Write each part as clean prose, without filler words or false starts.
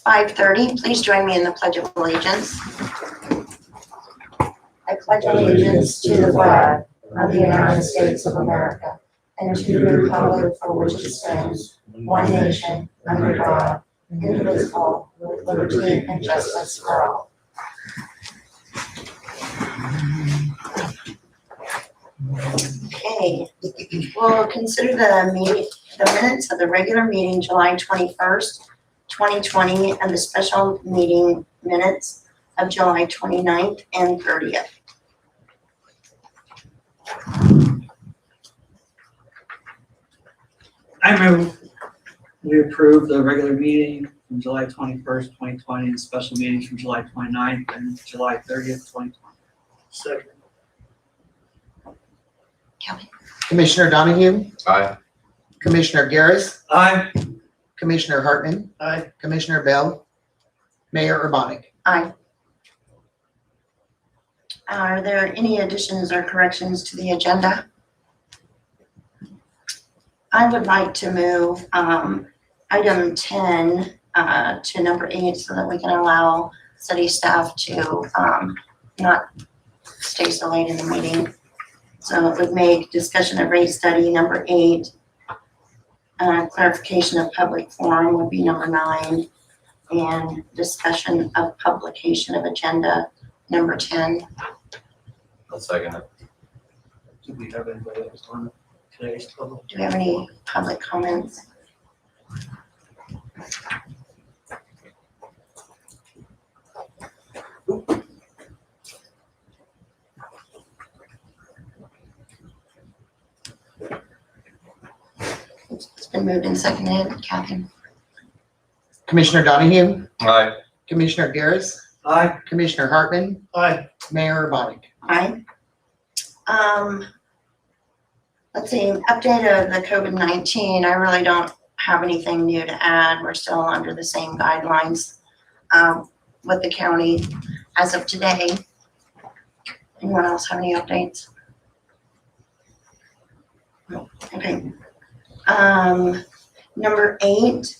5:30. Please join me in the Pledge of Allegiance. I pledge allegiance to the flag of the United States of America and to the republic for which it stands, one nation, under God, indivisible, with liberty and justice for all. Okay, we'll consider the minutes of the regular meeting July 21st, 2020, and the special meeting minutes of July 29th and 30th. I move we approve the regular meeting from July 21st, 2020, and special meetings from July 29th and July 30th, 2020. Second. Kelly? Commissioner Donahue? Aye. Commissioner Garris? Aye. Commissioner Hartman? Aye. Commissioner Bell? Mayor Urbanic? Aye. Are there any additions or corrections to the agenda? I would like to move item 10 to number 8 so that we can allow city staff to not stay so late in the meeting. So it would make discussion of rate study number 8, clarification of public forum would be number 9, and discussion of publication of agenda number 10. I'll second it. Do we have anybody else on today's public? Do we have any public comments? It's been moved and seconded. Kathy? Commissioner Donahue? Aye. Commissioner Garris? Aye. Commissioner Hartman? Aye. Mayor Urbanic? Aye. Let's see, update of the COVID-19. I really don't have anything new to add. We're still under the same guidelines with the county as of today. Anyone else have any updates? No. Okay. Number 8,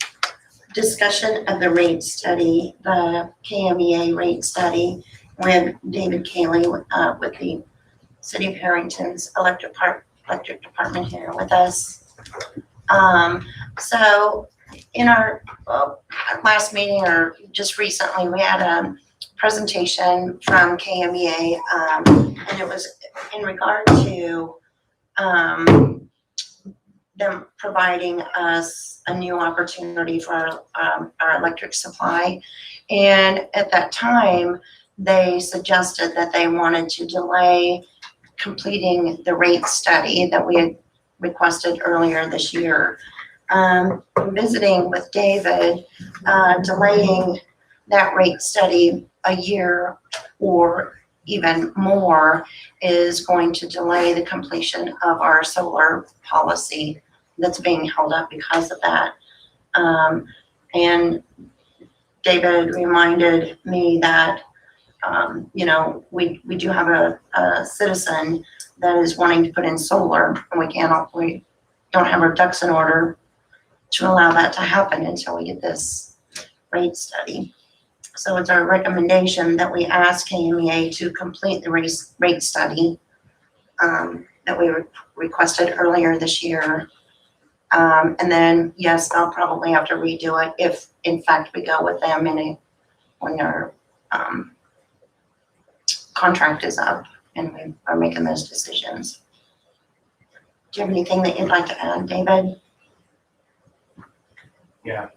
discussion of the rate study, the KMEA rate study with David Cayley with the City of Harrington's electric department here with us. So in our last meeting or just recently, we had a presentation from KMEA, and it was in regard to them providing us a new opportunity for our electric supply. And at that time, they suggested that they wanted to delay completing the rate study that we had requested earlier this year. Visiting with David, delaying that rate study a year or even more is going to delay the completion of our solar policy that's being held up because of that. And David reminded me that we do have a citizen that is wanting to put in solar, and we don't have our ducks in order to allow that to happen until we get this rate study. So it's our recommendation that we ask KMEA to complete the rate study that we requested earlier this year. And then, yes, they'll probably have to redo it if, in fact, we go with them when our contract is up and we are making those decisions. Do you have anything that you'd like to add, David? Yeah.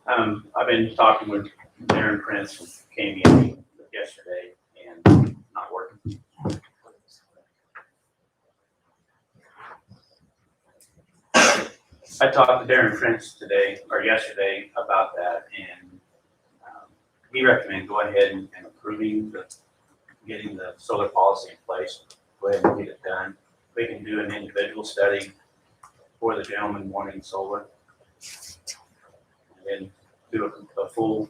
I've been talking with Darren Prince from KMEA yesterday and not working. I talked to Darren Prince yesterday about that, and he recommended go ahead and approving getting the solar policy in place. Go ahead and get it done. We can do an individual study for the gentleman wanting solar, and then do a full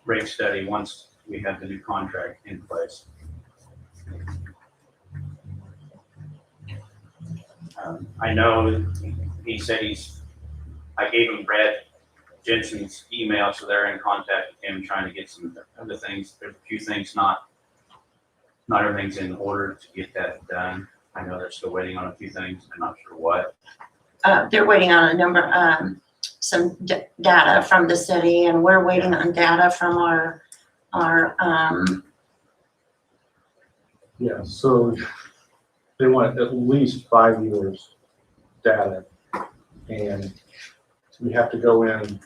rate study once we have the new contract in place. I know he said he's I gave them Brad Jensen's email, so they're in contact with him, trying to get some other things. There's a few things not everything's in order to get that done. I know they're still waiting on a few things. I'm not sure what. They're waiting on a number, some data from the city, and we're waiting on data from our, Yeah, so they want at least 5 years data. And we have to go in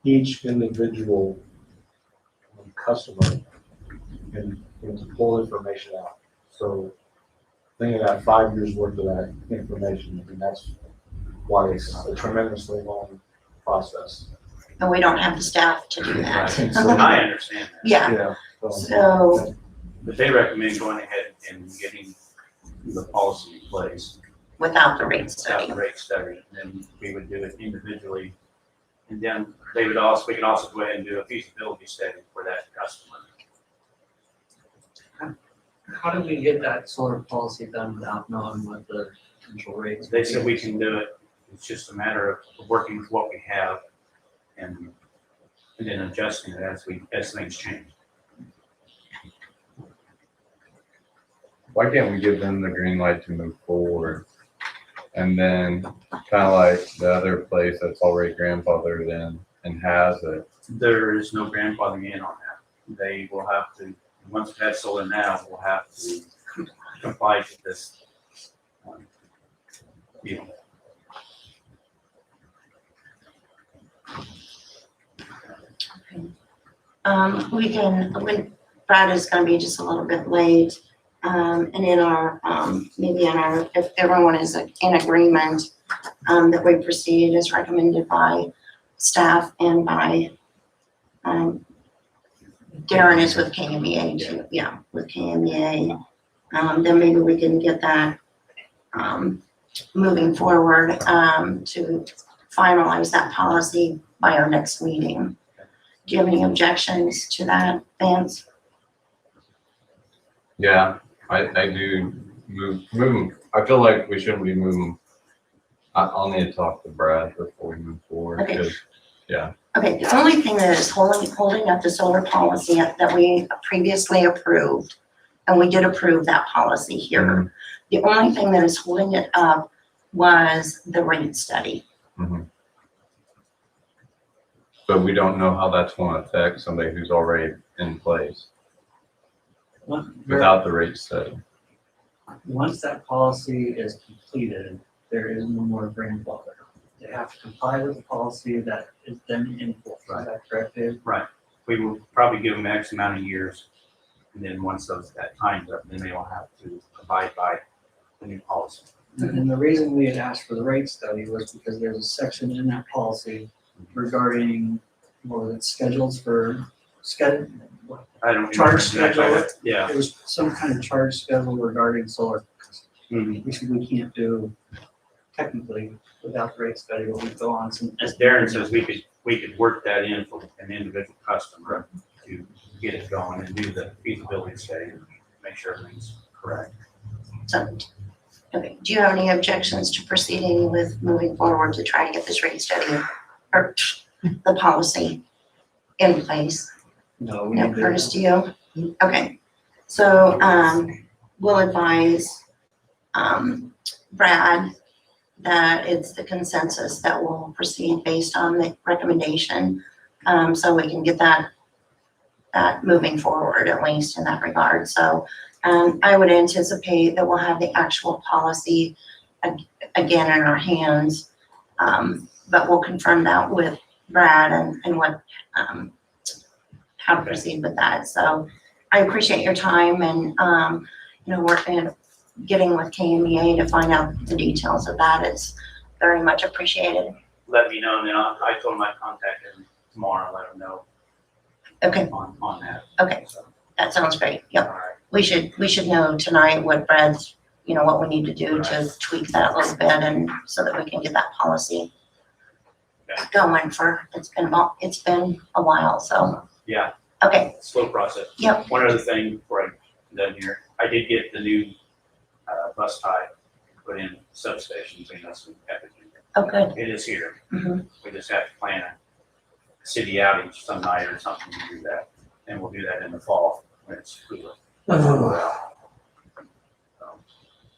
each individual customer and to pull information out. So think of that 5 years worth of that information, and that's why it's a tremendously long process. and we don't have the staff to do that. Right. So I understand that. Yeah, Yeah. so, But they recommend going ahead and getting the policy in place without the rate without study. the rate study, and then we would do it individually. And then we could also go ahead and do a feasibility study for that customer. How do we get that solar policy done without knowing what the potential rates? They said we can do it. It's just a matter of working with what we have and then adjusting it as things change. Why can't we give them the green light to move forward? And then kind of like the other place that's already grandfathered in and has it. There is no grandfathering in on that. They will have to, once we have solar now, we'll have to comply to this deal. When Brad is gonna be just a little bit late, and in our, maybe in our, if everyone is in agreement, that we proceed as recommended by staff and by, Darren is with KMEA too, yeah, with KMEA. Then maybe we can get that, moving forward, to finalize that policy by our next meeting. Do you have any objections to that, Vance? Yeah, I do move them. I feel like we shouldn't be moving. I'll need to talk to Brad before we move forward. Okay. 'Cause, yeah, Okay, the only thing that is holding up the solar policy that we previously approved, and we did approve that policy here. Mhm. The only thing that is holding it up was the rate study. but we don't know how that's going to affect somebody who's already in place without the rate study. Once that policy is completed, there is no more grandfather. They have to comply with the policy that is then in force. Is that correct, Dave? We will probably give them X amount of years, and then once that time's up, then they will have to abide by the new policy. And the reason we had asked for the rate study was because there's a section in that policy regarding, what was it, schedules for, I don't Charge remember exactly schedule. what- Yeah. there was some kind of charge schedule regarding solar, Mhm. which we can't do technically without the rate study, but we go on some. As Darren says, we could work that in for an individual customer to get it going and do the feasibility study and make sure everything's correct. So, okay, do you have any objections to proceeding with moving forward to try to get this rate study or the policy in place? No, we No, need to. Curtis, do you? Okay, so, we'll advise, Brad that it's the consensus that will proceed based on the recommendation. So we can get that moving forward, at least in that regard. So, I would anticipate that we'll have the actual policy again in our hands. But we'll confirm that with Brad and what, how to proceed with that. So I appreciate your time and, working, getting with KMEA to find out the details of that. It's very much appreciated. Let me know, and then I told him I'd contact him tomorrow and let him know Okay, on that. okay, So, that sounds great. Yep. all right. We should know tonight what Brad's, what we need to do to tweak that a little bit and so that we can get that policy Okay. going it's been a while, so, Yeah, okay, slow process. Yep. One other thing before I'm done here, I did get the new bus tie put in substations, and that's some packaging. Oh, good. It is here. Mhm. We just have to plan a city outing some night or something to do that. And we'll do that in the fall when it's cooler.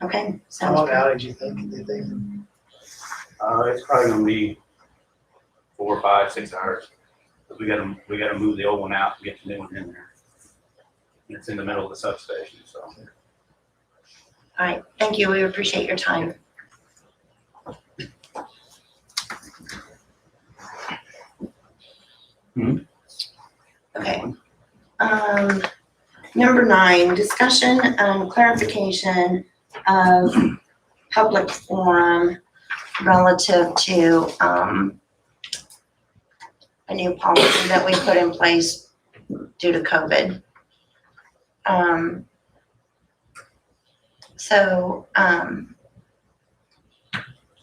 Okay, How sounds long good. outage you think, It's probably gonna be 4, 5, 6 hours. Cause we gotta move the old one out and get the new one in there. It's in the middle of the substation, so. All right, thank you. We appreciate your time. Okay. Number 9, discussion and clarification of public forum relative to, a new policy that we put in place due to COVID.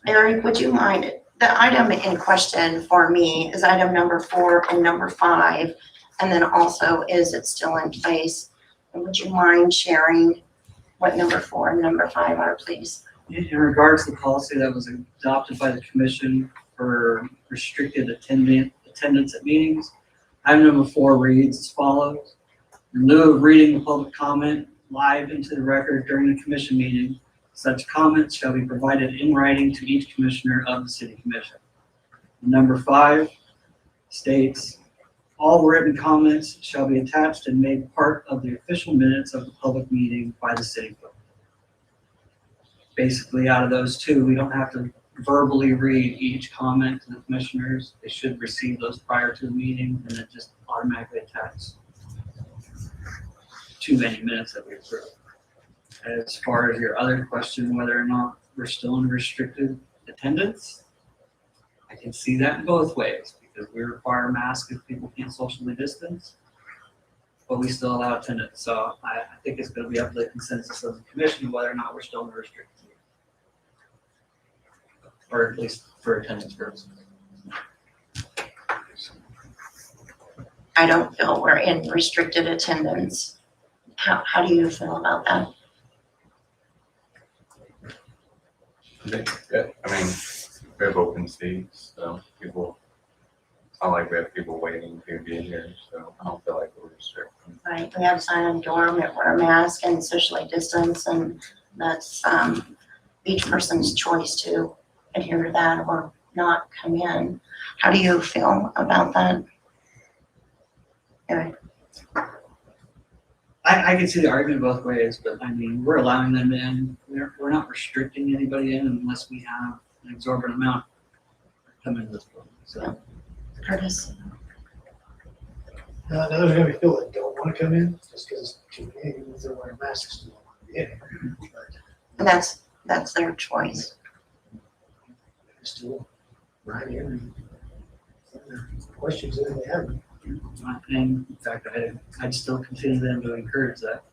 Eric, would you mind, the item in question for me is item number 4 and number 5, and then also, is it still in place? And would you mind sharing what number 4 and number 5 are, please? In regards to the policy that was adopted by the commission for restricted attendance at meetings, item number 4 reads as follows. In lieu of reading the public comment live into the record during the commission meeting, such comments shall be provided in writing to each commissioner of the city commission. Number 5 states, all written comments shall be attached and made part of the official minutes of the public meeting by the city clerk. Basically, out of those two, we don't have to verbally read each comment to the commissioners. They should receive those prior to the meeting and then just automatically attach to any minutes that we approve. As far as your other question, whether or not we're still in restricted attendance, I can see that in both ways, because we require masks if people can't socially distance, but we still allow attendance. So I think it's gonna be up to the consensus of the commission whether or not we're still in restricted. Or at least for attendance purposes. I don't feel we're in restricted attendance. How do you feel about that? I mean, we have open seats, so people, it's not like we have people waiting to be here, so I don't feel like we're restricting. Right, we have sign on door, wear a mask and socially distance, and that's, each person's choice to adhere to that or not come in. How do you feel about that? Eric? I can see the argument both ways, but I mean, we're allowing them in. We're not restricting anybody in unless we have an exorbitant amount come into this building, so. Curtis? now there's gonna be people that don't wanna come in, just because even if they're wearing masks, they don't wanna be in here. But And that's their choice. they're still right here. And some of their questions that they have. And in fact, I'd still continue them to encourage that.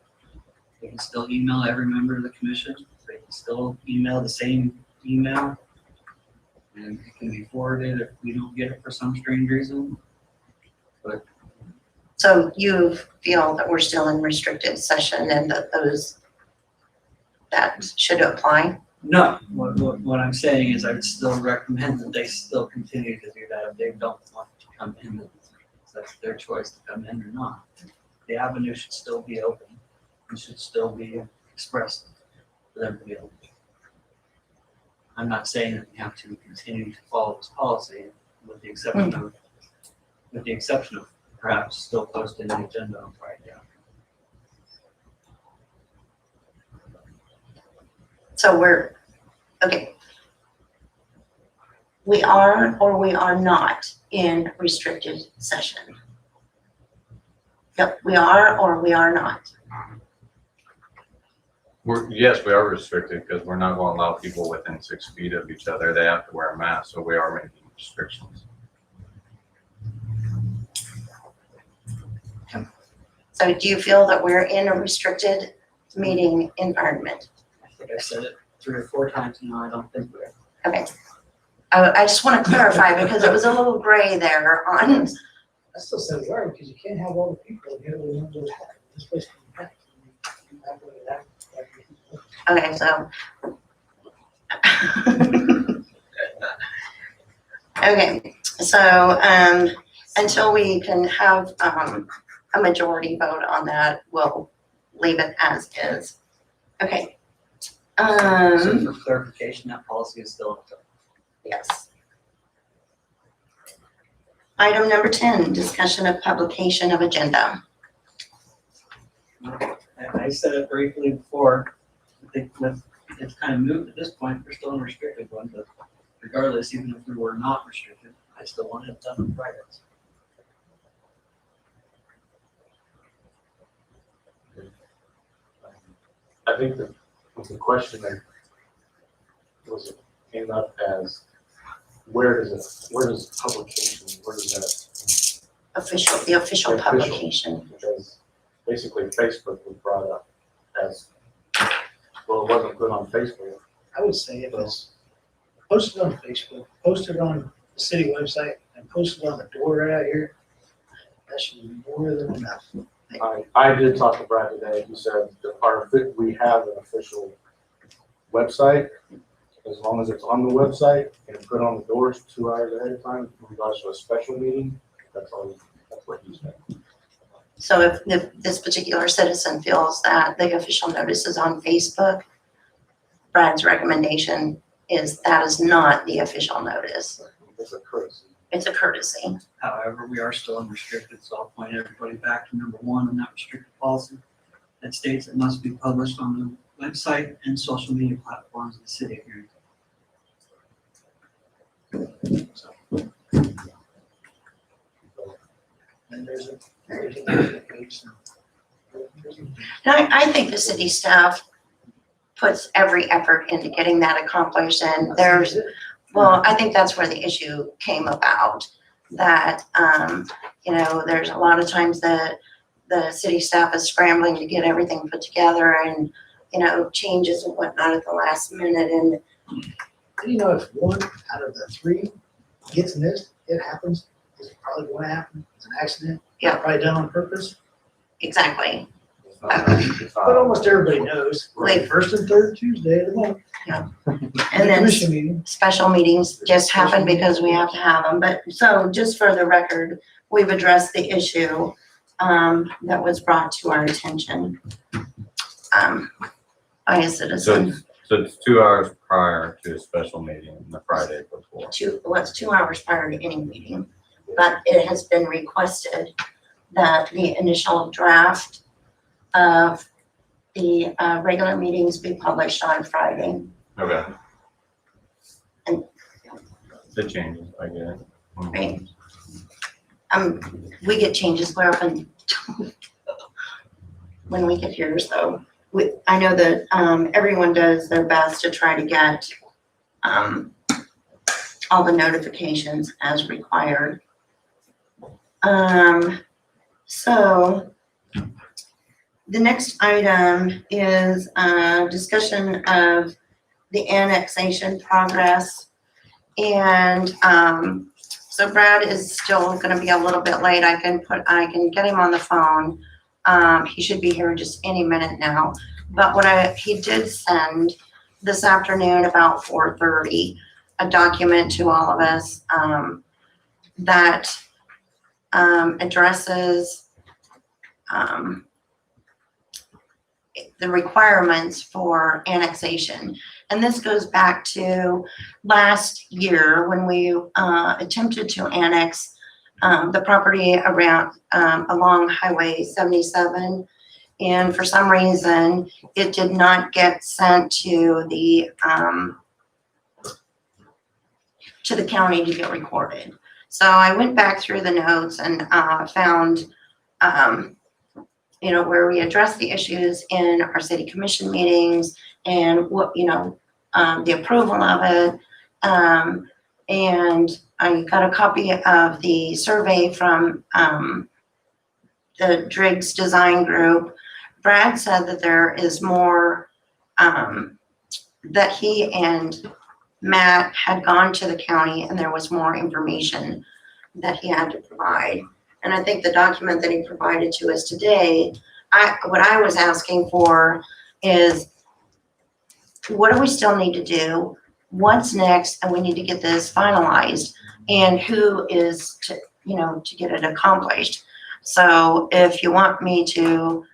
They can still email every member of the commission. They can still email the same email. And it can be forwarded if we don't get it for some strange reason. So you feel that we're still in restricted session and that that should apply? No, what I'm saying is I would still recommend that they still continue to do that if they don't want to come in. That's their choice to come in or not. The avenue should still be open. It should still be expressed for them to be able to. I'm not saying that we have to continue to follow this policy with the exception of perhaps still posting the agenda on Friday. So okay. We are or we are not in restricted session. Yep, we are or we are not. Yes, we are restricted because we're not going to allow people within 6 feet of each other. They have to wear a mask, so we are making restrictions. So do you feel that we're in a restricted meeting environment? I think I said it 3 or 4 times now. I don't think we're. Okay. I just want to clarify because it was a little gray there on, That still sounds right, because you can't have all the people here that want to have. This place can be packed. You have to have- okay, so. Okay, so, until we can have, a majority vote on that, we'll leave it as is. Okay. So for clarification, that policy is still. Yes. Item number 10, discussion of publication of agenda. I said it briefly before, I think with, it's kind of moved at this point, we're still in restricted one, but regardless, even if we were not restricted, I still want it done on Fridays. I think that was the question that was came up as, where does publication, where does that, The official The official. publication. because basically Facebook was brought up as, well, it wasn't put on Facebook. I would say if it's posted on Facebook, posted on the city website, and posted on the door right out here, that should be more than enough. I did talk to Brad today, he said that we have an official website, as long as it's on the website and put on the doors 2 hours ahead of time, in regards to a special meeting, that's what he said. So if this particular citizen feels that the official notice is on Facebook, Brad's recommendation is that is not the official notice. It's a courtesy. It's a courtesy. However, we are still unrestricted, so I'll point everybody back to number 1 on that restricted policy. That states it must be published on the website and social media platforms of the city of Harrington. And there's a. And I think the city staff puts every effort into getting that accomplished, and well, I think that's where the issue came about, that, there's a lot of times that the city staff is scrambling to get everything put together and, changes and whatnot at the last minute, and If 1 out of the 3 gets missed, it happens. It's probably going to happen. It's an accident. Yeah. Probably done on purpose. Exactly. It's not- But almost everybody knows. Like- First and third Tuesday of the month. And then Commission meeting. special meetings just happen because we have to have them. But so just for the record, we've addressed the issue that was brought to our attention by a citizen. So it's 2 hours prior to a special meeting, the Friday before. It's 2 hours prior to any meeting, but it has been requested that the initial draft of the regular meetings be published on Friday. Okay. And- The changes, I get it. Right. We get changes quite often when we get here, so I know that everyone does their best to try to get all the notifications as required. So the next item is discussion of the annexation progress. And so Brad is still gonna be a little bit late. I can get him on the phone. He should be here just any minute now. But he did send this afternoon about 4:30, a document to all of us that addresses the requirements for annexation. And this goes back to last year when we attempted to annex the property around along Highway 77. And for some reason, it did not get sent to the county to get recorded. So I went back through the notes and found where we addressed the issues in our city commission meetings and what, the approval of it. And I got a copy of the survey from the Driggs Design Group. Brad said that there is more, that he and Matt had gone to the county and there was more information that he had to provide. And I think the document that he provided to us today, what I was asking for is, what do we still need to do what's next, and we need to get this finalized, and who is to, to get it accomplished. So if you want me to,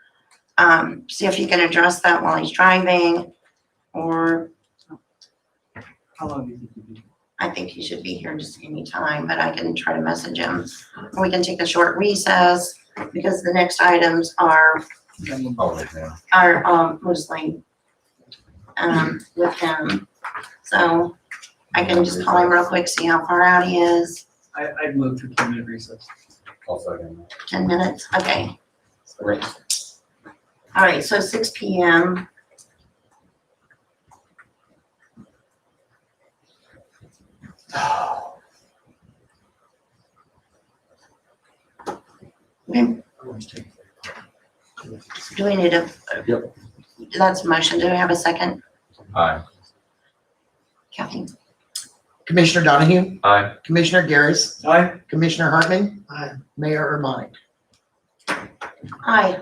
see if you can address that while he's driving, or How long do you think you'd be? I think he should be here just any time, but I can try to message him. We can take a short recess, because the next items are, Oh, yeah. mostly, with him. So I can just call him real quick, see how far out he is. I'd move to 10-minute recess. I'll second that. 10 minutes, okay. All right, so 6 PM. Okay. Do we need a? Yep. That's a motion. Do we have a second? Aye. Kathy? Commissioner Donahue, Aye. Commissioner Garris, Aye. Commissioner Hartman, Aye. Mayor Urbani. Aye.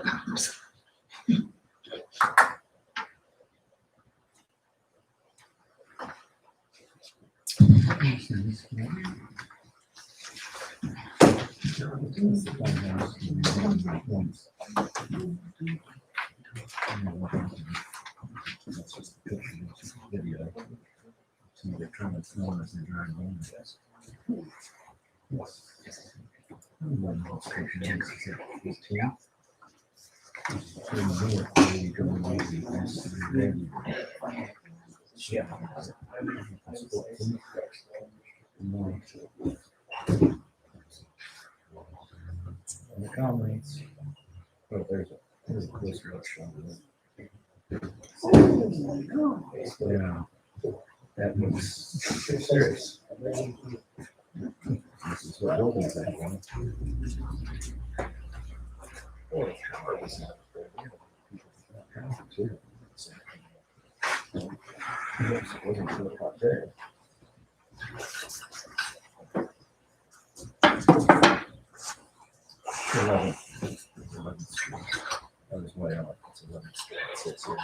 The comments. Oh, there's a closer up shot of it. Yeah. That looks serious. This is what buildings they want. Oh, the tower was not there. Tower too. It wasn't so hot there. Eleven. That was way off. It's 11. It's here.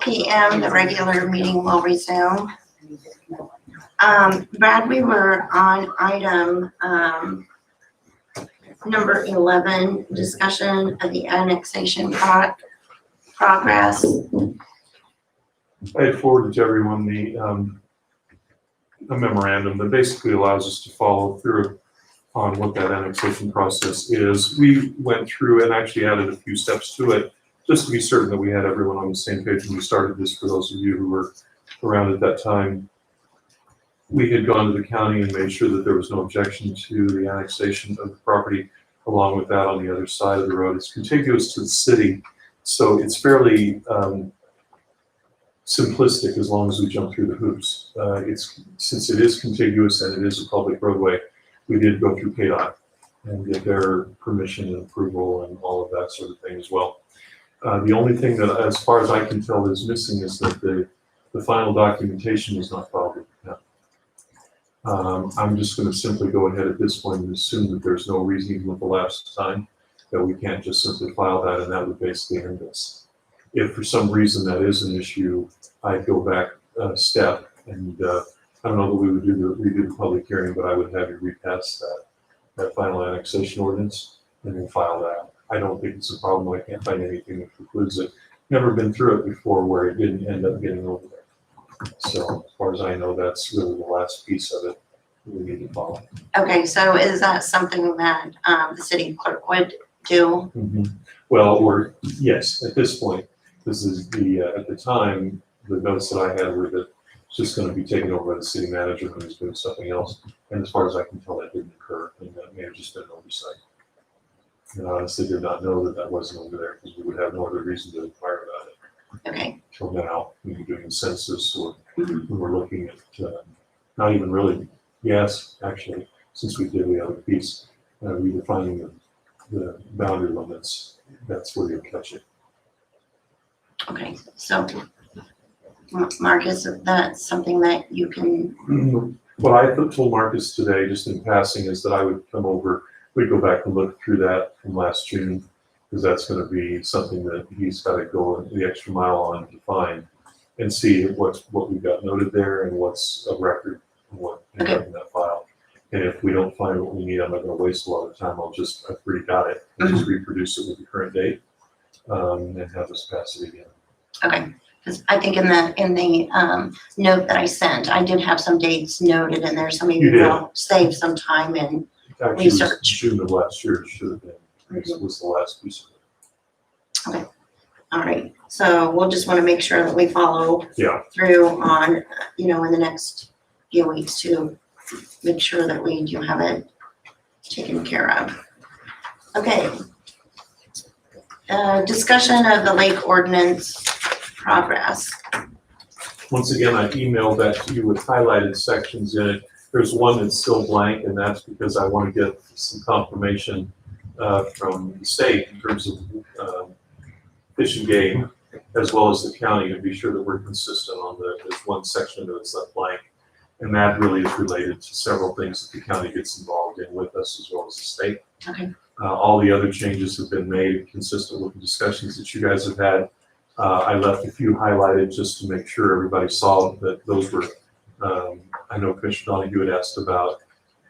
PM, the regular meeting will resume. Brad, we were on item, number 11, discussion of the annexation progress. I had forwarded to everyone a memorandum that basically allows us to follow through on what that annexation process is. We went through and actually added a few steps to it, just to be certain that we had everyone on the same page when we started this. For those of you who were around at that time, we had gone to the county and made sure that there was no objection to the annexation of the property. Along with that, on the other side of the road, it's contiguous to the city, so it's fairly simplistic as long as we jump through the hoops. Since it is contiguous and it is a public roadway, we did go through KDOT and get their permission and approval and all of that sort of thing as well. The only thing that, as far as I can tell, is missing is that the final documentation is not filed with the county. I'm just going to simply go ahead at this point and assume that there's no reason, even with the lapse of time, that we can't just simply file that, and that would basically end this. If for some reason that is an issue, I'd go back a step, and I don't know that we would redo the public hearing, but I would have you repass that final annexation ordinance and then file that. I don't think it's a problem. I can't find anything that precludes it. Never been through it before where it didn't end up getting over there. So as far as I know, that's really the last piece of it we need to follow. Okay, so is that something that the city clerk would do? Well, yes, at this point, this is at the time, the notes that I had were that it's just going to be taken over by the city manager who's doing something else. And as far as I can tell, that didn't occur, and that may have just been an oversight. And I honestly did not know that that wasn't over there, because we would have no other reason to inquire about it Okay. until now, when we were doing the census, or we were looking at, not even really, yes, actually, since we did the other piece, redefining the boundary limits, that's where you'll catch it. Okay, so Marcus, that's something that you can, What I told Marcus today, just in passing, is that I would come over, we'd go back and look through that from last June, because that's going to be something that he's got to go the extra mile on to find and see what we've got noted there and what's a record and what in that file. And if we don't find what we need, I'm not going to waste a lot of time. I've already got it, and just reproduce it with the current date, and have us pass it again. okay, because I think in the note that I sent, I did have some dates noted in there, so maybe You did. we'll save some time and, Actually, it was Research. June of last year, it should have been. It was the last piece of it. all right. So we'll just want to make sure that we follow Yeah. through on, in the next few weeks to make sure that we do have it taken care of. Okay. Discussion of the lake ordinance progress. Once again, I emailed that to you with highlighted sections in it. There's one that's still blank, and that's because I want to get some confirmation from the state in terms of Fish and Game, as well as the county, to be sure that we're consistent on there's one section that's left blank. And that really is related to several things that the county gets involved in with us, as well as the state. Okay. All the other changes have been made consistent with the discussions that you guys have had. I left a few highlighted just to make sure everybody saw that those were, I know Commissioner Donahue had asked about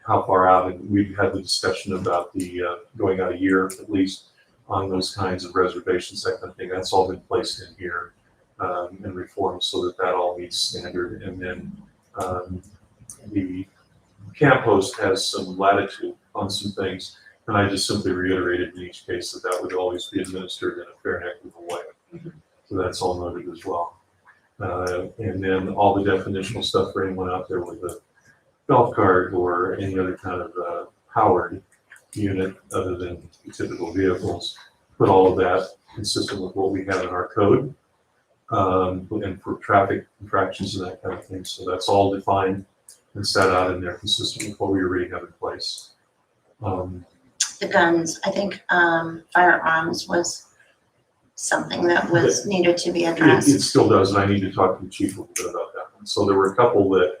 how far out, and we've had the discussion about the going out a year at least on those kinds of reservations, that kind of thing. That's all been placed in here and reformed so that that all meets standard. And then the camp host has some latitude on some things, and I just simply reiterated in each case that that would always be administered in a fair and equitable way. So that's all noted as well. And then all the definitional stuff for anyone out there with a golf cart or any other kind of powered unit other than typical vehicles, put all of that consistent with what we have in our code, and for traffic infractions and that kind of thing. So that's all defined and set out in there, consistent with what we already have in place. The guns, I think firearms was something that was needed to be It addressed. still does, and I need to talk to the chief a little bit about that one. So there were a couple that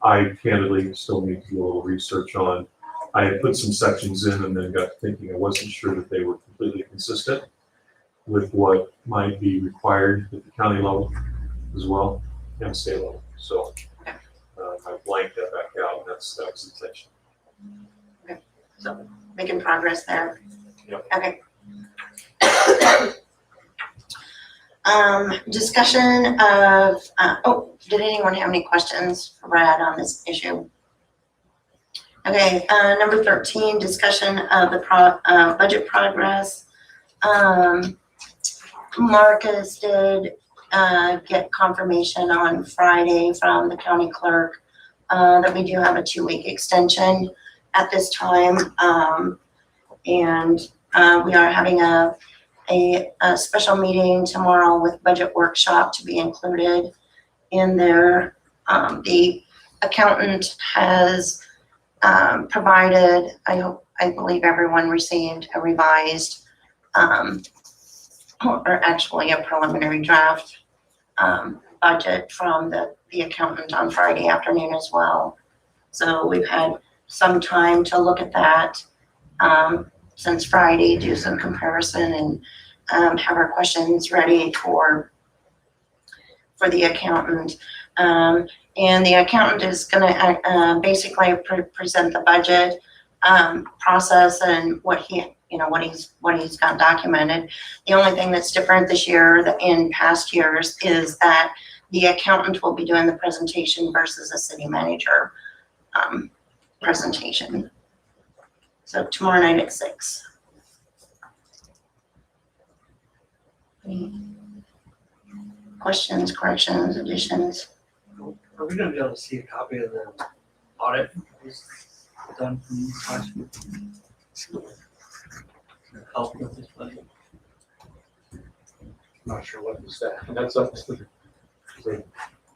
I candidly still need to do a little research on. I had put some sections in and then got thinking I wasn't sure that they were completely consistent. with what might be required at the county level as well and state level. So I blanked that back out, and that was the intention. So making progress there. Yep. Okay. Discussion of, did anyone have any questions for Brad on this issue? Okay, number 13, discussion of the budget progress. Marcus did get confirmation on Friday from the county clerk that we do have a 2-week extension at this time. And we are having a special meeting tomorrow with budget workshop to be included in there. The accountant has provided, I believe everyone received a revised, or actually a preliminary draft budget from the accountant on Friday afternoon as well. So we've had some time to look at that since Friday, do some comparison and have our questions ready for the accountant. And the accountant is gonna basically present the budget process and what he's got documented. The only thing that's different this year than in past years is that the accountant will be doing the presentation versus a city manager presentation. So tomorrow night at 6. Any questions, corrections, additions? Are we gonna be able to see a copy of the audit that was done from last week? Help with this budget? Not sure what to say. That's up to the.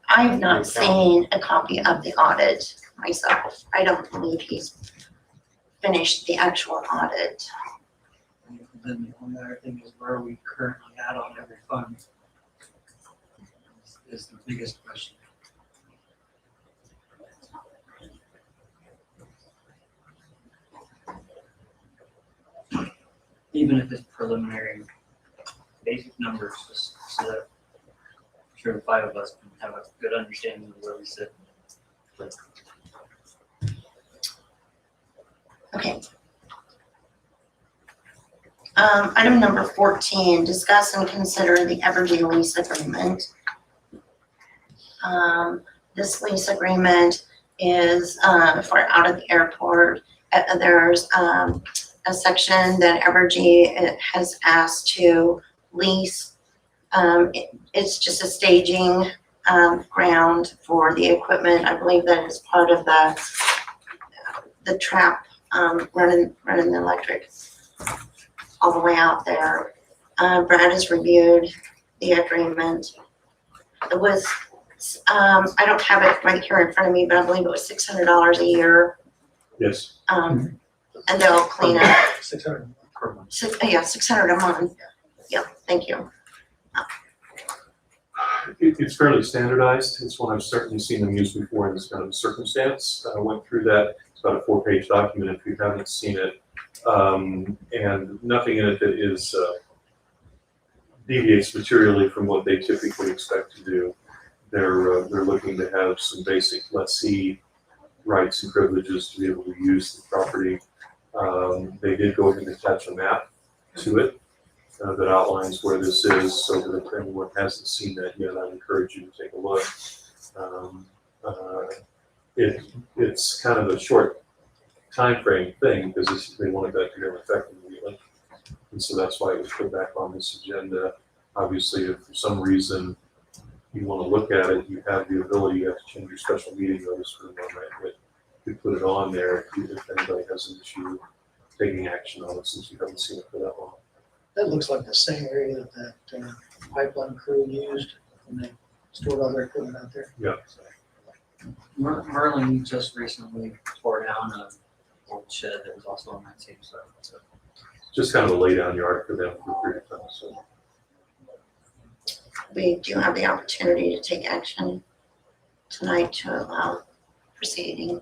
I have not seen a copy of the audit myself. I don't believe he's finished the actual audit. And then the only other thing is where we currently at on every fund is the biggest question. Even if it's preliminary, basic numbers, just so that I'm sure the 5 of us can have a good understanding of where we sit. Okay. Item number 14, discuss and consider the Evergy lease agreement. This lease agreement is for out of the airport. There's a section that Evergy has asked to lease. It's just a staging ground for the equipment. I believe that is part of the trap running the electric all the way out there. Brad has reviewed the agreement. It was, I don't have it right here in front of me, but I believe it was $600 a year. Yes. And they'll clean up. 600 per month. $600 a month. Yep, thank you. It's fairly standardized. It's one I've certainly seen them use before in this kind of circumstance. I went through that. It's about a 4-page document if you haven't seen it. And nothing in it that is deviates materially from what they typically expect to do. They're looking to have some basic lessee rights and privileges to be able to use the property. They did go ahead and attach a map to it that outlines where this is, so that if anyone hasn't seen that yet, I'd encourage you to take a look. It's kind of a short time frame thing because they wanted that to go effect immediately. And so that's why it was put back on this agenda. Obviously, if for some reason you want to look at it, you have the ability, you have to change your special meeting notice for the moment, but you put it on there if anybody has an issue taking action on it since you haven't seen it for that long. That looks like the same area that pipeline crew used when they stored all their equipment out there. Yeah. Merlin just recently tore down an old shed that was also on that same site. So Just kind of a lay down yard for them for a period of time, so. We do have the opportunity to take action tonight to allow proceeding.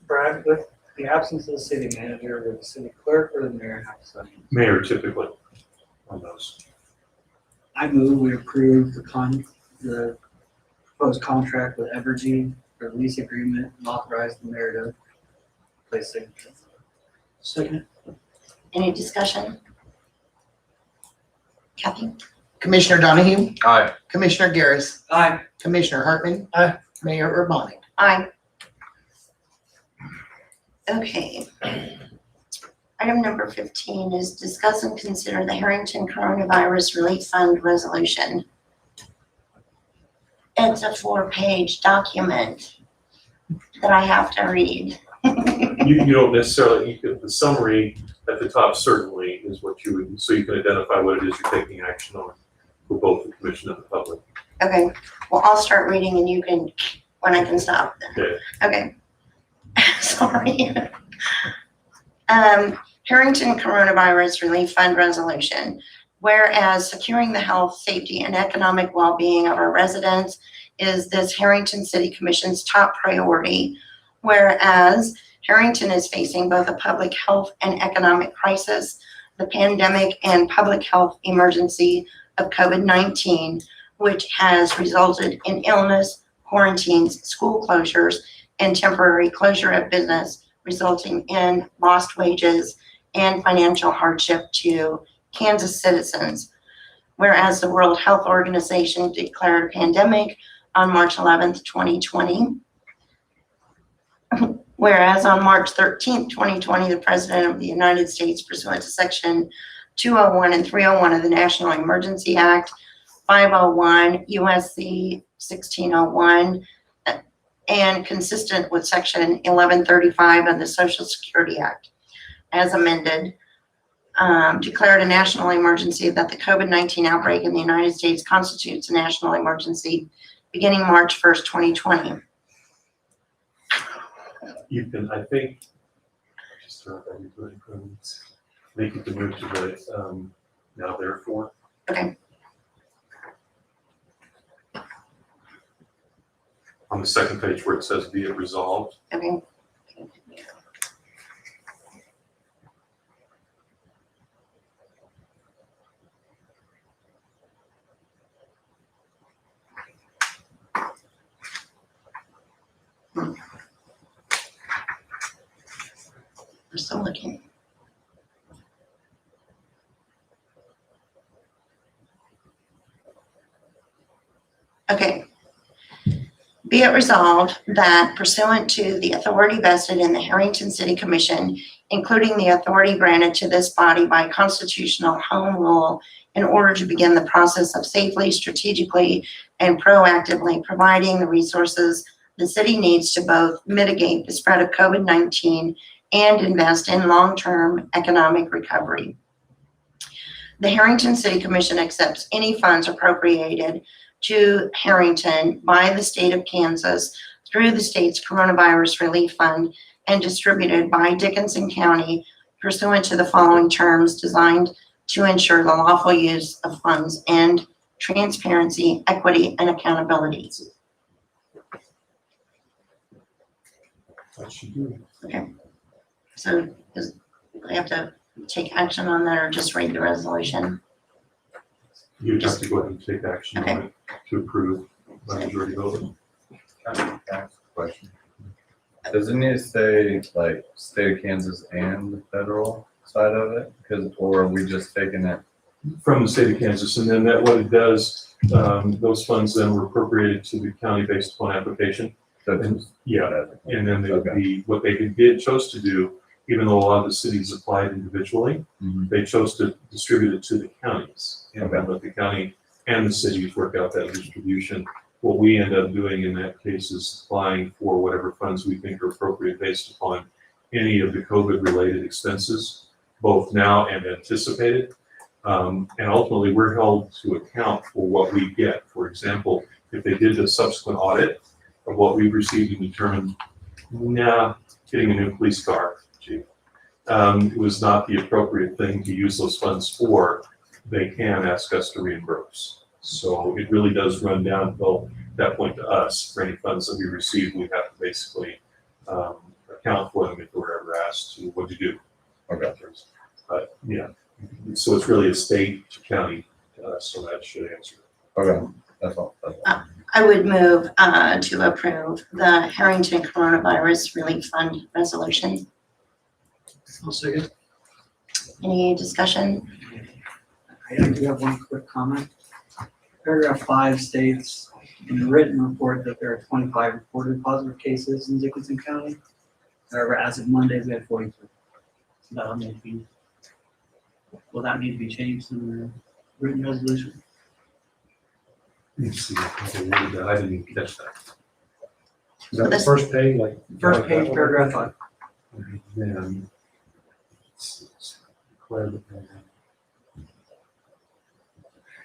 Brad, with the absence of the city manager, would the city clerk or the mayor have to sign? Mayor typically. on those? I move we approve the proposed contract with Evergy for the lease agreement and authorize the mayor to place signature. Second. Any discussion? Kathy? Commissioner Donahue? Aye. Commissioner Garris? Aye. Commissioner Hartman? Aye. Mayor Urbani? Aye. Okay. Item number 15 is discuss and consider the Harrington Coronavirus Relief Fund resolution. It's a 4-page document that I have to read. You don't necessarily, the summary at the top certainly is what you would, so you can identify what it is you're taking action on for both the commission and the public. Okay, well, I'll start reading and you can, when I can stop then. Okay. Okay. Sorry. Harrington Coronavirus Relief Fund Resolution. Whereas securing the health, safety, and economic well-being of our residents is this Harrington City Commission's top priority. Whereas Harrington is facing both a public health and economic crisis, the pandemic and public health emergency of COVID-19, which has resulted in illness, quarantines, school closures, and temporary closure of business, resulting in lost wages and financial hardship to Kansas citizens. Whereas the World Health Organization declared a pandemic on March 11th, 2020. Whereas on March 13th, 2020, the President of the United States, pursuant to Section 201 and 301 of the National Emergency Act, 501 USC 1601, and consistent with Section 1135 of the Social Security Act, as amended, declared a national emergency that the COVID-19 outbreak in the United States constitutes a national emergency beginning March 1st, 2020. You can, I think, just throw that into it, make it to move to the, now therefore. Okay. On the second page where it says be it resolved. Okay. We're still looking. Okay. Be it resolved that pursuant to the authority vested in the Harrington City Commission, including the authority granted to this body by constitutional home rule in order to begin the process of safely, strategically, and proactively providing the resources the city needs to both mitigate the spread of COVID-19 and invest in long-term economic recovery. The Harrington City Commission accepts any funds appropriated to Harrington by the state of Kansas through the state's Coronavirus Relief Fund and distributed by Dickinson County pursuant to the following terms designed to ensure the lawful use of funds and transparency, equity, and accountability. That should do it. So do we have to take action on that or just read the resolution? You'd have to go ahead and take action on it to approve by majority vote. Question. Does it need to say like state of Kansas and the federal side of it? Or are we just taking it? From the state of Kansas, and then that what it does, those funds then were appropriated to the county based upon application. Yeah, and then they would be, what they chose to do, even though a lot of the cities applied individually, they chose to distribute it to the counties. And then let the county and the cities work out that distribution. What we end up doing in that case is applying for whatever funds we think are appropriate based upon any of the COVID-related expenses, both now and anticipated. And ultimately, we're held to account for what we get. For example, if they did a subsequent audit of what we've received and determined, getting a new police car, it was not the appropriate thing to use those funds for, they can ask us to reimburse. So it really does run down till that point to us. For any funds that we receive, we have to basically account for them if we're ever asked to, what to do. Okay. But yeah, So it's really a state to county, so that should answer. Okay, that's all. I would move to approve the Harrington Coronavirus Relief Fund resolution. I'll second. Any discussion? I do have one quick comment. Paragraph 5 states in the written report that there are 25 reported positive cases in Dickinson County. However, as of Monday, we had 43. So that'll need to be, will that need to be changed in the written resolution? Let me see, I didn't even catch that. Is that the This- first page, like? First page, paragraph 5. And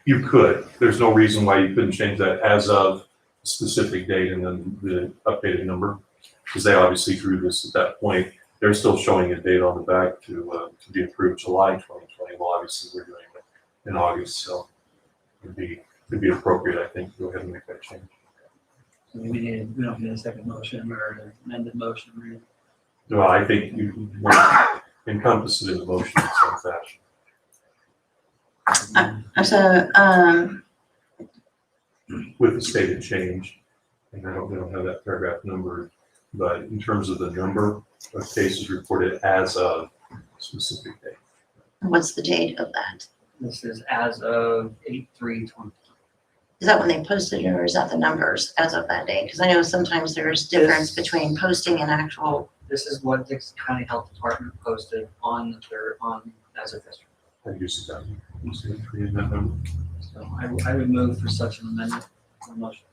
you could, there's no reason why you couldn't change that as of specific date and then the updated number. Because they obviously drew this at that point. They're still showing a date on the back to be approved July 2020. Well, obviously we're doing it in August, so it'd be appropriate, I think, to go ahead and make that change. So we don't need a second motion or an amended motion. Right? Well, I think you encompass it in the motion in some fashion So, with the stated change. And we don't have that paragraph numbered, but in terms of the number of cases reported as of specific date. what's the date of that? This is as of 8/3/20. Is that when they posted it, or is that the numbers as of that date? Because I know sometimes there's difference between posting and actual. This is what Dixon County Health Department posted on as of yesterday. I use that. You see it in that number? So I would move for such an amendment or motion.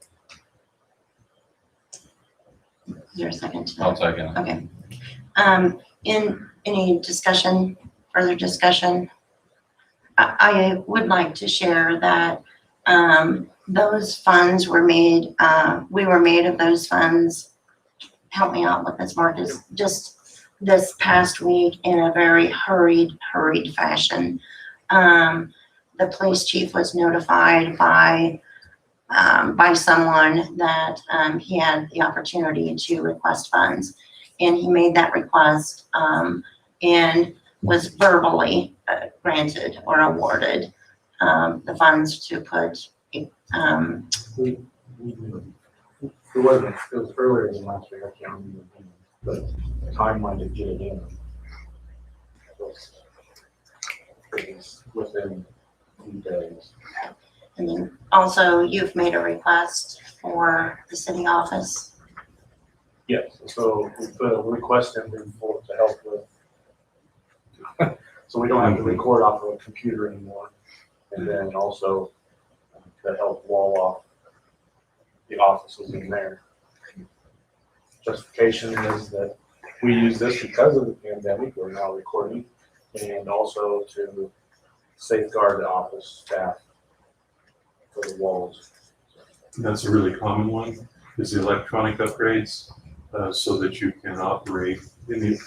Is there a second to that? I'll second it. Okay. In any discussion, further discussion, I would like to share that those funds were made, we were made of those funds. Help me out with this, Marcus, just this past week in a very hurried fashion. The police chief was notified by someone that he had the opportunity to request funds. And he made that request and was verbally granted or awarded the funds to put. It wasn't, it was earlier than last week, I can't remember, but the timeline to get it in was within a few days. And then also you've made a request for the city office. Yes, so we put a request in for to help with, so we don't have to record off of a computer anymore. And then also to help wall off the offices in there. Justification is that we use this because of the pandemic, we're now recording, and also to safeguard the office staff for the walls. That's a really common one, is the electronic upgrades, so that you can operate in the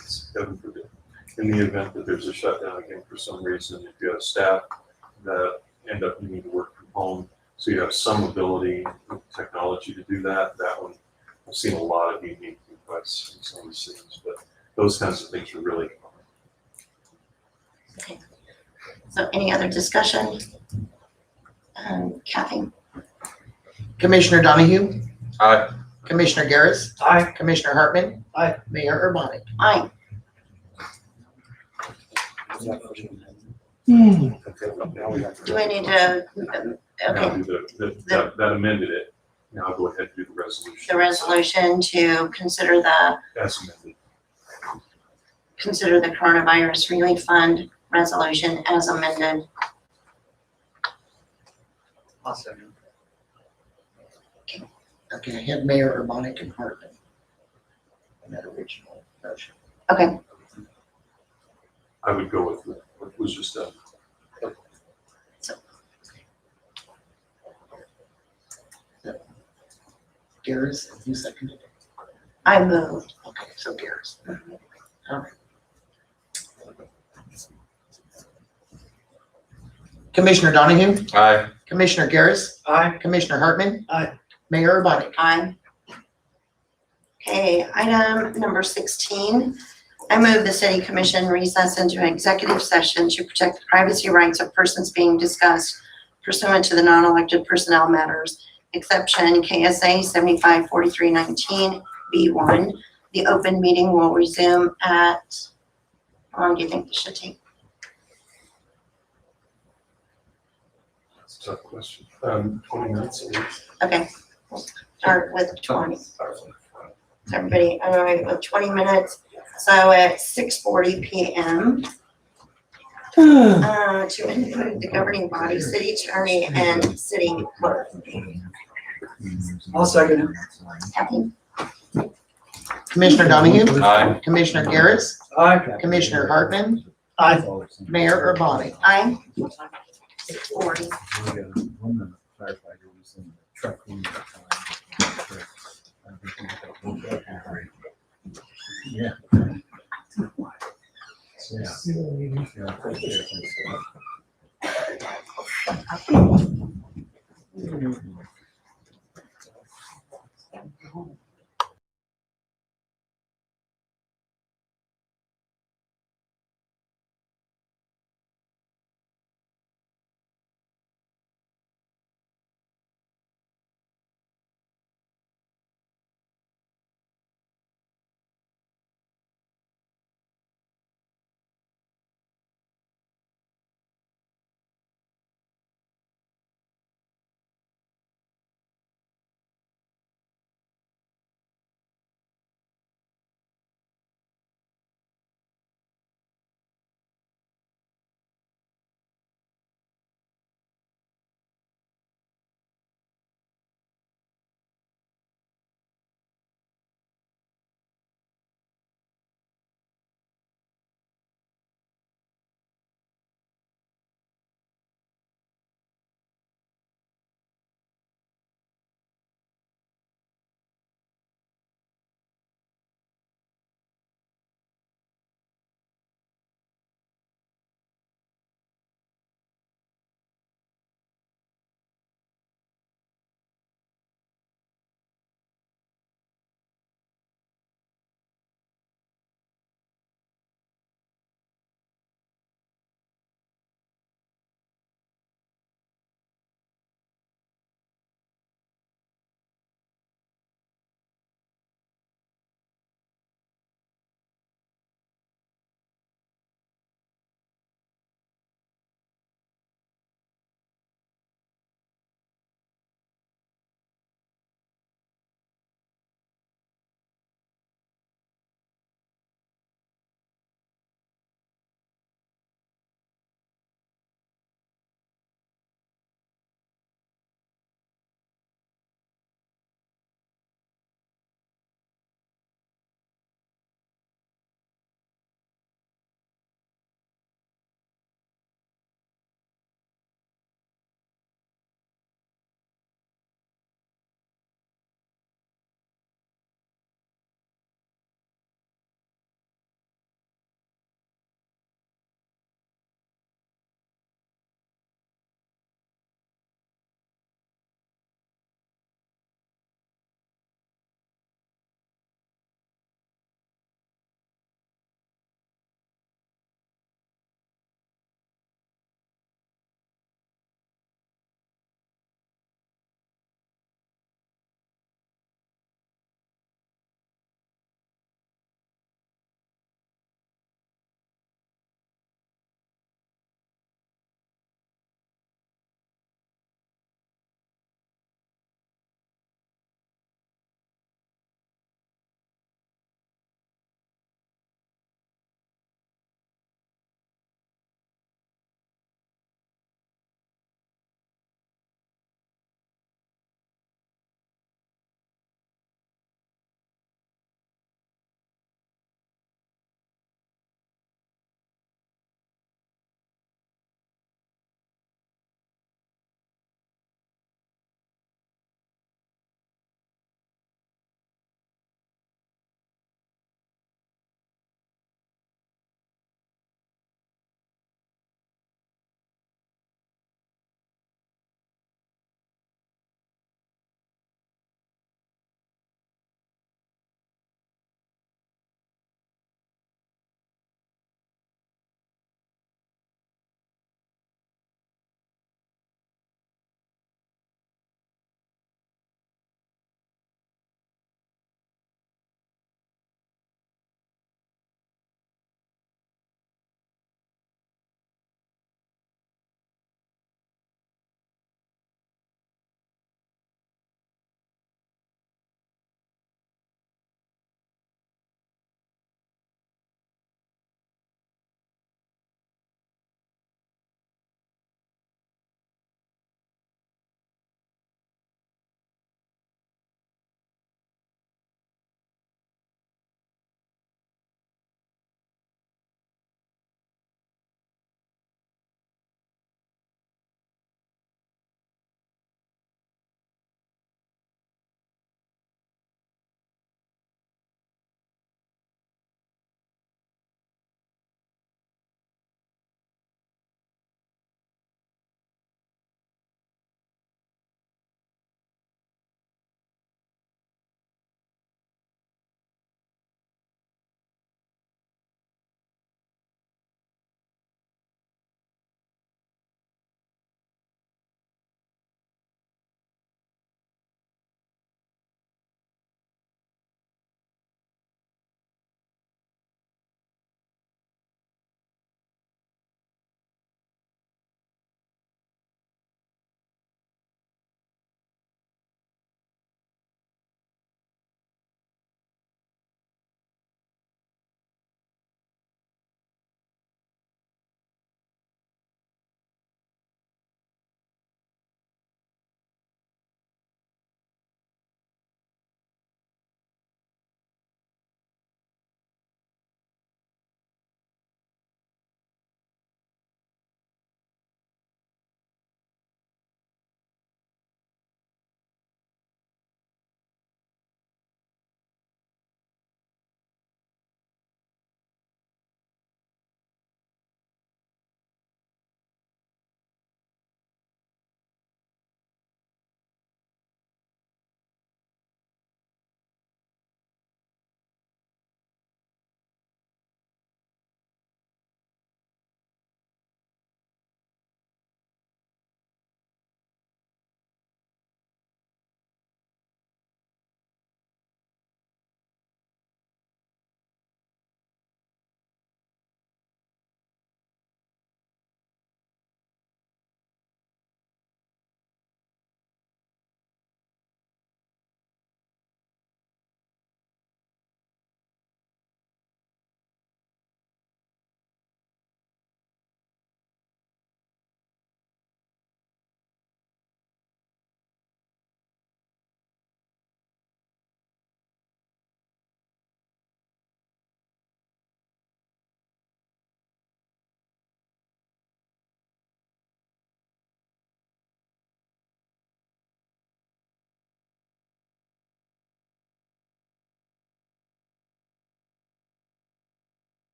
event that there's a shutdown again for some reason. If you have staff that end up needing to work from home, so you have some ability with technology to do that. That one, I've seen a lot of unique requests in some of the cities, but those kinds of things are really common. So any other discussion? Kathy? Commissioner Donahue? Aye. Commissioner Garris? Aye. Commissioner Hartman? Aye. Mayor Urbani? Aye. Now we have to- Do I need to, Now okay, do that amended it. Now I'll go ahead and do the resolution. the resolution to consider As amended. the coronavirus relief fund resolution as amended. I'll second. Okay, I had Mayor Urbani and Hartman in that original motion. Okay, I would go with what was just done. Garris, and you seconded it? I moved. Okay, so Garris. All right. Commissioner Donahue? Aye. Commissioner Garris? Aye. Commissioner Hartman? Aye. Mayor Urbani? Aye. Okay, item number 16 I move the city commission recess into an executive session to protect the privacy rights of persons being discussed pursuant to the non-elected personnel matters, exception KSA 754319B1. The open meeting will resume at, how long do you think this should take? That's a tough question. 20 minutes at least. Okay, we'll start with 20. Everybody, all right, with 20 minutes, so at 6:40 PM. To include the governing body, city attorney, and city clerk. I'll second it. Kathy? Commissioner Donahue? Aye. Commissioner Garretts? Aye. Commissioner Hartman? I Mayor Urbani? Aye. 6:40. One firefighter was in the truck. Yeah. Yeah.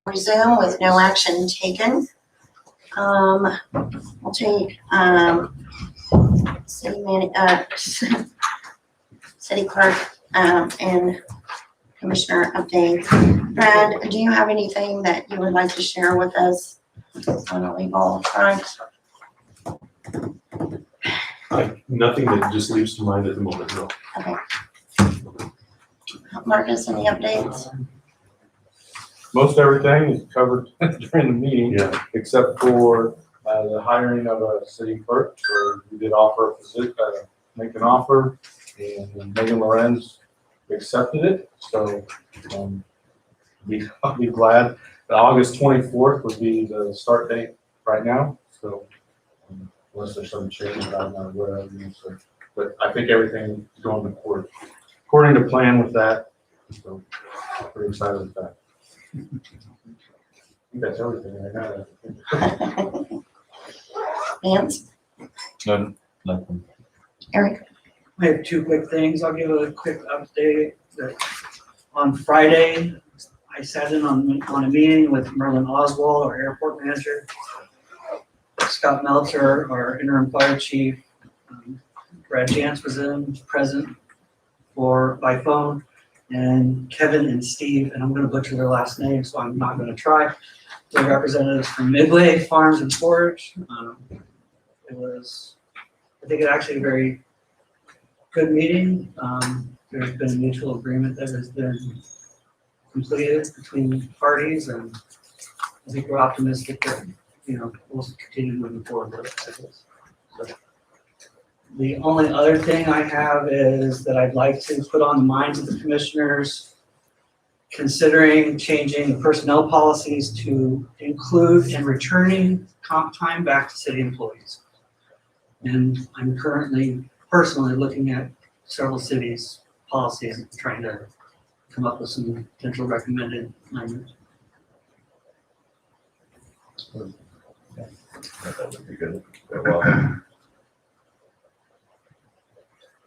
resume with no action taken. We'll take, city clerk, and commissioner update. Brad, do you have anything that you would like to share with us on a legal front? Nothing that just leaps to mind at the moment, no. Okay. Marcus, any updates? Most everything is covered during the meeting, Yeah. except for the hiring of a city clerk, where we did offer a position, make an offer, and Megan Lorenz accepted it, so, I'll be glad. The August 24th would be the start date right now, so, unless there's some change, I'm not aware of, so, but I think everything is going according to plan with that, so, I'm pretty excited with that. I think that's everything I got. Vance, None, nothing. Eric? I have two quick things. I'll give a quick update. On Friday, I sat in on a meeting with Merlin Oswald, our airport manager, Scott Meltzer, our interim fire chief, Brad Jantz was present by phone, and Kevin and Steve, and I'm gonna butcher their last name, so I'm not gonna try. They're representatives from Midway Farms and Forage. I think it actually a very good meeting. There's been a mutual agreement that has been completed between parties, and I think we're optimistic that, we'll continue moving forward with it. So, the only other thing I have is that I'd like to put on the minds of the commissioners, considering changing the personnel policies to include and returning comp time back to city employees. And I'm currently personally looking at several cities' policies and trying to come up with some potential recommended language. That would be good. Well,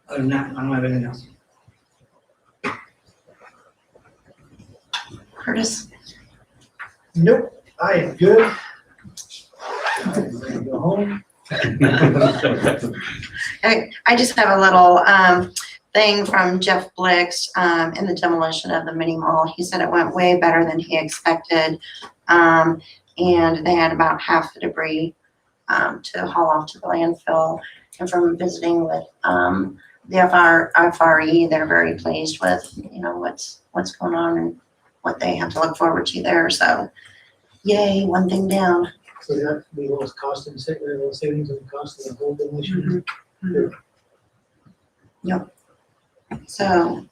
Other than that, I don't have anything else. Curtis? Nope, I am good. I'm ready to go home. I just have a little thing from Jeff Blix in the demolition of the mini mall. He said it went way better than he expected. And they had about half the debris to haul off to the landfill. And from visiting with the FRE, they're very pleased with, what's going on and what they have to look forward to there. So yay, one thing down. So that we lost cost and savings and cost of the whole demolition. So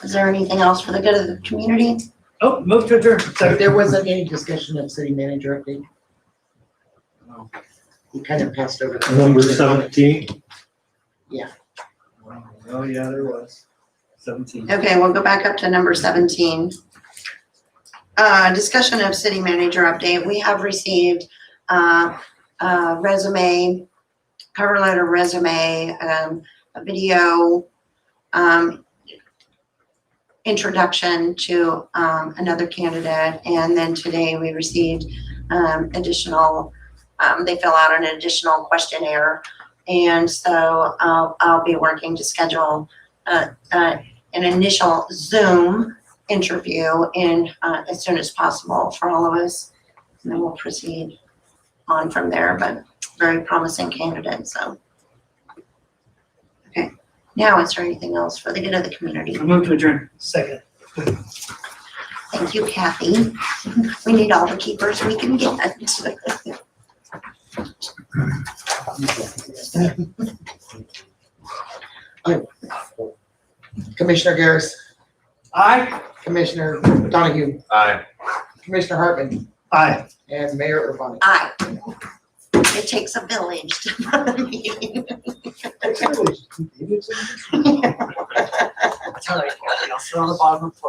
is there anything else for the good of the community? Oh, move to adjourn. So there wasn't any discussion of city manager update? No. You kind of passed over that. Number 17. Oh, yeah, there was. 17. Okay, we'll go back up to number 17. Discussion of city manager update. We have received a resume, cover letter resume, a video introduction to another candidate, and then today we received additional, they fill out an additional questionnaire, and so I'll be working to schedule an initial Zoom interview in as soon as possible for all of us, and then we'll proceed on from there, but very promising candidate, so. Okay, now is there anything else for the good of the community? I move to adjourn. Second. Thank you, Kathy. We need all the keepers we can get. Commissioner Garris, Aye. Commissioner Donahue, aye. Commissioner Hartman, Aye. and Mayor Urbani. Aye. It takes a village to run a meeting. It's really- That's all right, Kathy. I'll sit on the bottom of the floor.